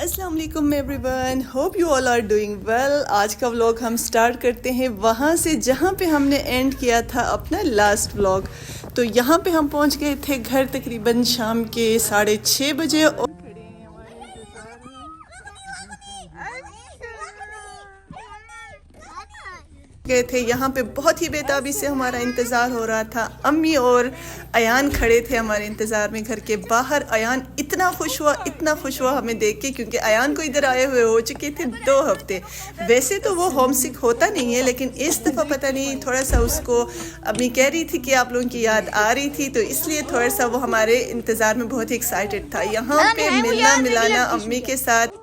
अस्सलाम वालेकुम everyone, hope you all are doing well. आज का व्लॉग हम स्टार्ट करते हैं वहाँ से जहाँ पे हमने एंड किया था अपना लास्ट व्लॉग। तो यहाँ पे हम पहुँच गए थे घर तकरीबन शाम के 6:30 बजे और गए थे। यहाँ पे बहुत ही बेताबी से हमारा इंतज़ार हो रहा था। अम्मी और अयान खड़े थे हमारे इंतज़ार में घर के बाहर। अयान इतना खुश हुआ हमें देख के, क्योंकि अयान को इधर आए हुए हो चुके थे 2 हफ्ते। वैसे तो वो होम सिक होता नहीं है, लेकिन इस दफ़ा पता नहीं थोड़ा सा उसको अम्मी कह रही थी कि आप लोगों की याद आ रही थी, तो इसलिए थोड़ा सा वो हमारे इंतज़ार में बहुत ही एक्साइटेड था। यहाँ पे मिलना मिलाना अम्मी के साथ।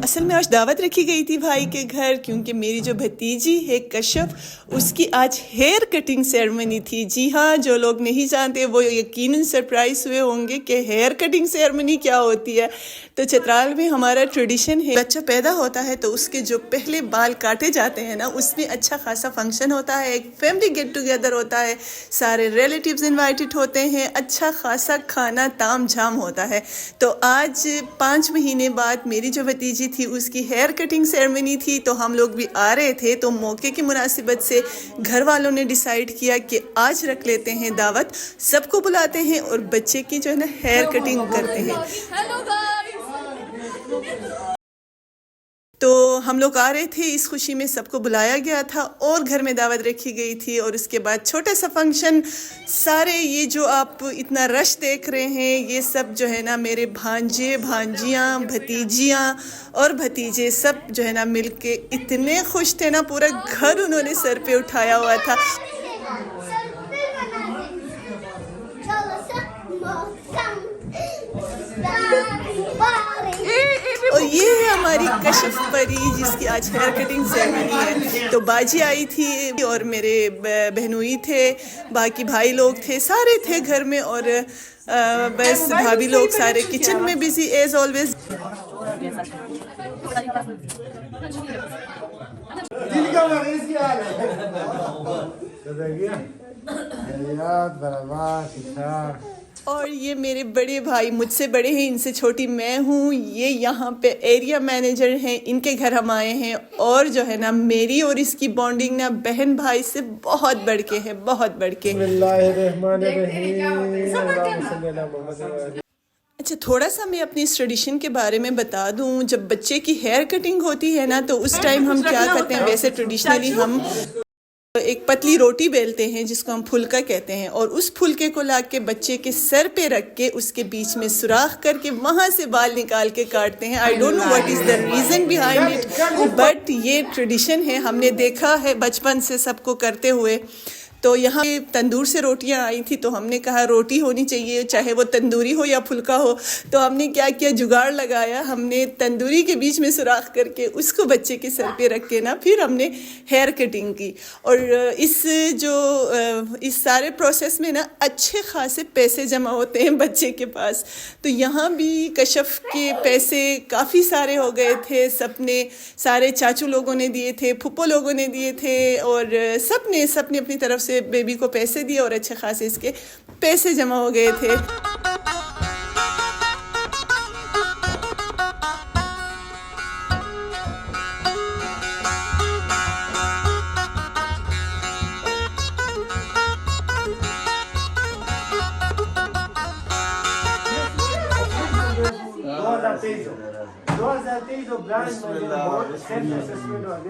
असल में आज दावत रखी गई थी भाई के घर, क्योंकि मेरी जो भतीजी है कशफ, उसकी आज हेयर कटिंग सेरेमनी थी। जी हाँ, जो लोग नहीं जानते वो यकीनन सरप्राइज हुए होंगे कि हेयर कटिंग सेरेमनी क्या होती है। तो चित्राल में हमारा ट्रेडिशन है, बच्चा पैदा होता है तो उसके जो पहले बाल काटे जाते हैं ना, उसमें अच्छा खासा फंक्शन होता है, एक फैमिली गेट टुगेदर होता है, सारे रिलेटिव्स इन्वाइटेड होते हैं, अच्छा खासा खाना ताम झाम होता है। तो आज 5 महीने बाद मेरी जो भतीजी थी उसकी हेयर कटिंग सेरेमनी थी, तो हम लोग भी आ रहे थे। तो मौके की मुनासिबत से घर वालों ने डिसाइड किया कि आज रख लेते हैं दावत, सबको बुलाते हैं और बच्चे की जो है ना हेयर कटिंग करते हैं। तो हम लोग आ रहे थे, इस खुशी में सबको बुलाया गया था और घर में दावत रखी गई थी। और उसके बाद छोटा सा फंक्शन, सारे ये जो आप इतना रश देख रहे हैं, ये सब जो है ना मेरे भांजे भांजियाँ भतीजियाँ और भतीजे सब जो है ना मिलके इतने खुश थे ना, पूरा घर उन्होंने सर पे उठाया हुआ था। और ये है हमारी कशफ परी, जिसकी आज हेयर कटिंग सेरेमनी है। तो बाजी आई थी और मेरे बहनोई थे, बाकी भाई लोग थे, सारे थे घर में। और बस भाभी लोग सारे किचन में बिजी एज ऑलवेज। और ये मेरे बड़े भाई, मुझसे बड़े हैं, इनसे छोटी मैं हूँ। ये यहाँ पे एरिया मैनेजर हैं, इनके घर हम आए हैं। और जो है ना मेरी और इसकी बॉन्डिंग ना बहन भाई से बहुत बढ़ के है, बहुत बढ़ के। अच्छा, थोड़ा सा मैं अपनी इस ट्रेडिशन के बारे में बता दूँ। जब बच्चे की हेयर कटिंग होती है ना, तो उस टाइम हम क्या करते हैं, वैसे ट्रेडिशनली हम एक पतली रोटी बेलते हैं जिसको हम फुलका कहते हैं, और उस फुलके को लाके बच्चे के सर पे रख के उसके बीच में सुराख करके वहाँ से बाल निकाल के काटते हैं। I don't know what is the reason behind it, but ये ट्रेडिशन है, हमने देखा है बचपन से सबको करते हुए। तो यहाँ तंदूर से रोटियाँ आई थी, तो हमने कहा रोटी होनी चाहिए, चाहे वो तंदूरी हो या फुल्का हो। तो हमने क्या किया, जुगाड़ लगाया, हमने तंदूरी के बीच में सुराख करके उसको बच्चे के सर पे रख के ना फिर हमने हेयर कटिंग की। और इस सारे प्रोसेस में ना अच्छे खासे पैसे जमा होते हैं बच्चे के पास। तो यहाँ भी कशफ के पैसे काफ़ी सारे हो गए थे, सबने, सारे चाचू लोगों ने दिए थे, फुप्पो लोगों ने दिए थे, और सबने अपनी तरफ से बेबी को पैसे दिए और अच्छे खासे इसके पैसे जमा हो गए थे।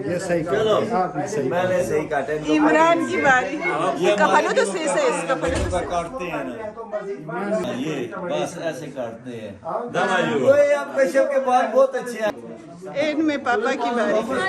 ये सही मैंने सही काटे। इमरान की बारी। ये कफनो तो से इसका काटते हैं ना, ये बस ऐसे काटते हैं। वो आप कशफ के बाद बहुत अच्छे हैं। एंड में पापा की बारी।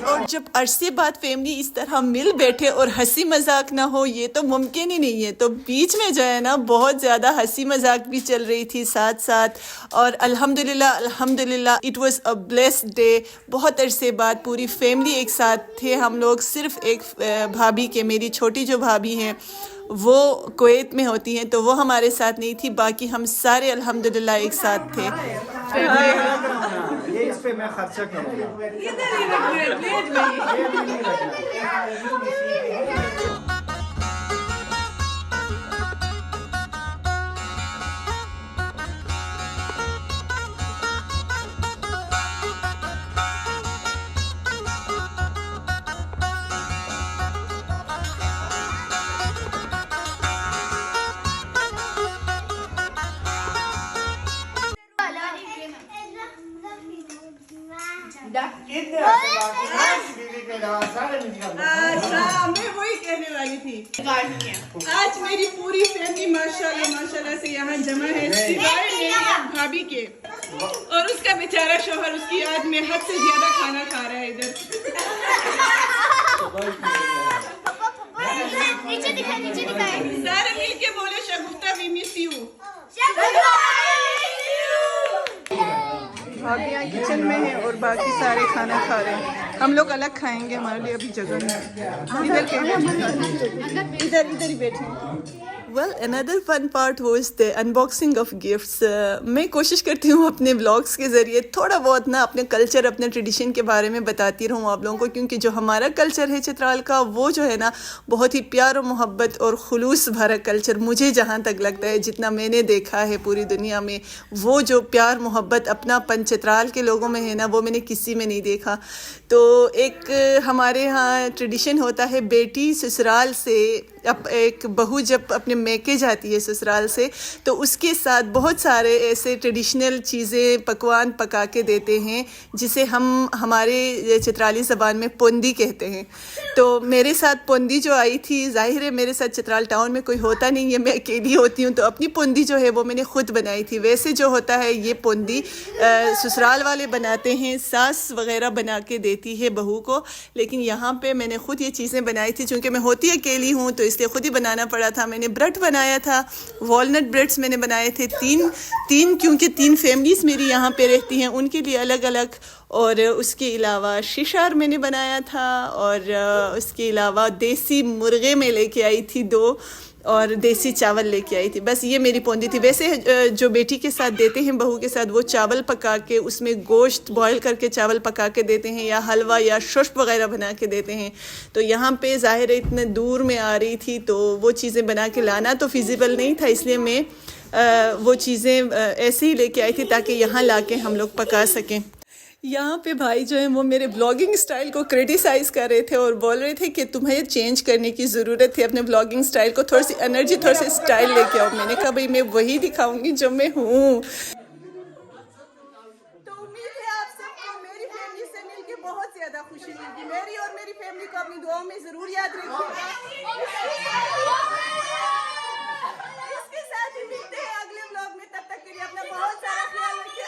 और जब अरसे बाद फैमिली इस तरह मिल बैठे और हंसी मजाक ना हो ये तो मुमकिन ही नहीं है। तो बीच में जो है ना बहुत ज़्यादा हंसी मजाक भी चल रही थी साथ साथ। और अल्हम्दुलिल्लाह it was a blessed day. बहुत अरसे बाद पूरी फैमिली एक साथ थे हम लोग। सिर्फ एक भाभी के, मेरी छोटी जो भाभी हैं वो कुवैत में होती हैं तो वो हमारे साथ नहीं थी, बाकी हम सारे अल्हम्दुलिल्लाह एक साथ थे। ये इस पे मैं खर्चा करूँगा। मैं वही कहने वाली थी। आज मेरी पूरी फैमिली माशाल्लाह से यहाँ जमा है सिवाय मेरी भाभी के, और उसका बेचारा शोहर उसकी याद में हद से ज्यादा खाना खा रहा है इधर। नीचे दिखाए। सारे मिलके बोले शगुफ्ता वी मिस यू। भाभियाँ किचन में हैं और बाकी सारे खाना खा रहे हैं। हम लोग अलग खाएंगे, हमारे लिए अभी जगह नहीं। इधर ही बैठे। Well another fun part was the unboxing of gifts. मैं कोशिश करती हूँ अपने व्लॉग्स के ज़रिए थोड़ा बहुत ना अपने कल्चर, अपने ट्रेडिशन के बारे में बताती रहूँ आप लोगों को, क्योंकि जो हमारा कल्चर है चित्राल का वो जो है ना बहुत ही प्यार और मोहब्बत और खुलूस भरा कल्चर, मुझे जहाँ तक लगता है जितना मैंने देखा है पूरी दुनिया में, वो जो प्यार मोहब्बत अपनापन चित्राल के लोगों में है ना वो मैंने किसी में नहीं देखा। तो एक हमारे यहाँ ट्रेडिशन होता है, बेटी ससुराल से एक बहू जब अपने मैके जाती है ससुराल से तो उसके साथ बहुत सारे ऐसे ट्रेडिशनल चीज़ें पकवान पका के देते हैं जिसे हम हमारे चित्राली ज़बान में पोंदी कहते हैं। तो मेरे साथ पोंदी जो आई थी, जाहिर है मेरे साथ चित्राल टाउन में कोई होता नहीं है, मैं अकेली होती हूँ, तो अपनी पोंदी जो है वो मैंने ख़ुद बनाई थी। वैसे जो होता है ये पोंदी ससुराल वाले बनाते हैं, सास वगैरह बना के देती है बहू को, लेकिन यहाँ पे मैंने ख़ुद ये चीज़ें बनाई थी। चूँकि मैं होती अकेली हूँ तो इसलिए ख़ुद ही बनाना पड़ा था। मैंने ब्रेड बनाया था, वॉलनट ब्रेड्स मैंने बनाए थे तीन क्योंकि 3 फैमिलीज़ मेरी यहाँ पे रहती हैं, उनके लिए अलग अलग। और उसके अलावा शिशार मैंने बनाया था, और उसके अलावा देसी मुर्गे में लेके आई थी 2, और देसी चावल लेके आई थी। बस ये मेरी पोंदी थी। वैसे जो बेटी के साथ देते हैं बहू के साथ, वो चावल पका के उसमें गोश्त बॉयल करके चावल पका के देते हैं, या हलवा या शुष्प वगैरह बना के देते हैं। तो यहाँ पे ज़ाहिर है इतने दूर में आ रही थी तो वो चीज़ें बना के लाना तो फिजिबल नहीं था, इसलिए मैं वो चीज़ें ऐसे ही लेके आई थी ताकि यहाँ ला के हम लोग पका सकें। यहाँ पे भाई जो है वो मेरे ब्लॉगिंग स्टाइल को क्रिटिसाइज़ कर रहे थे और बोल रहे थे कि तुम्हें चेंज करने की ज़रूरत है, अपने ब्लॉगिंग स्टाइल को थोड़ी सी एनर्जी, थोड़ा सा स्टाइल लेके आओ। मैंने कहा भाई मैं वही दिखाऊंगी जो मैं हूँ। तो उम्मीद है आप सबको मेरी फैमिली से मिलके बहुत ज़्यादा खुशी मिलेगी। मेरी और मेरी फैमिली को अपनी दुआओं में ज़रूर याद रखिएगा। इसके साथ ही मिलते हैं अगले ब्लॉग में, तब तक के लिए अपना बहुत सारा ख्याल रखिए।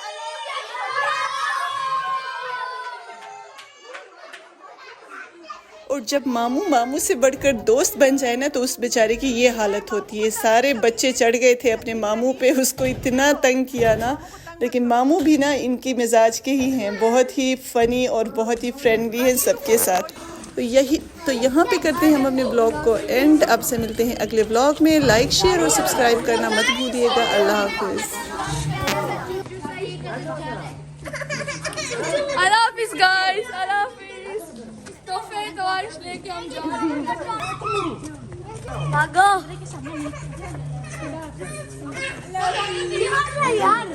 और जब मामू से बढ़कर दोस्त बन जाए ना तो उस बेचारे की ये हालत होती है। सारे बच्चे चढ़ गए थे अपने मामू पे, उसको इतना तंग किया ना, लेकिन मामू भी ना इनकी मिजाज के ही हैं, बहुत ही फ़नी और बहुत ही फ्रेंडली हैं सबके साथ। तो यहाँ पे करते हैं हम अपने ब्लॉग को एंड। आपसे मिलते हैं अगले ब्लॉग में। लाइक, शेयर और सब्सक्राइब करना मत भूलिएगा। अल्लाह हाफिज़। अल्लाह हाफिज़ गाइस, अल्लाह हाफिज़। तो फिर तवारिश लेके हम जा रहे हैं। भागो यार।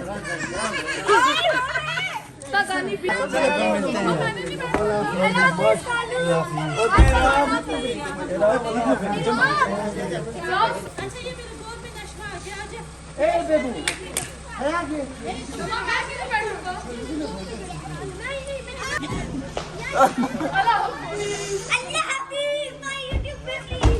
Allah Hafiz, my YouTube family.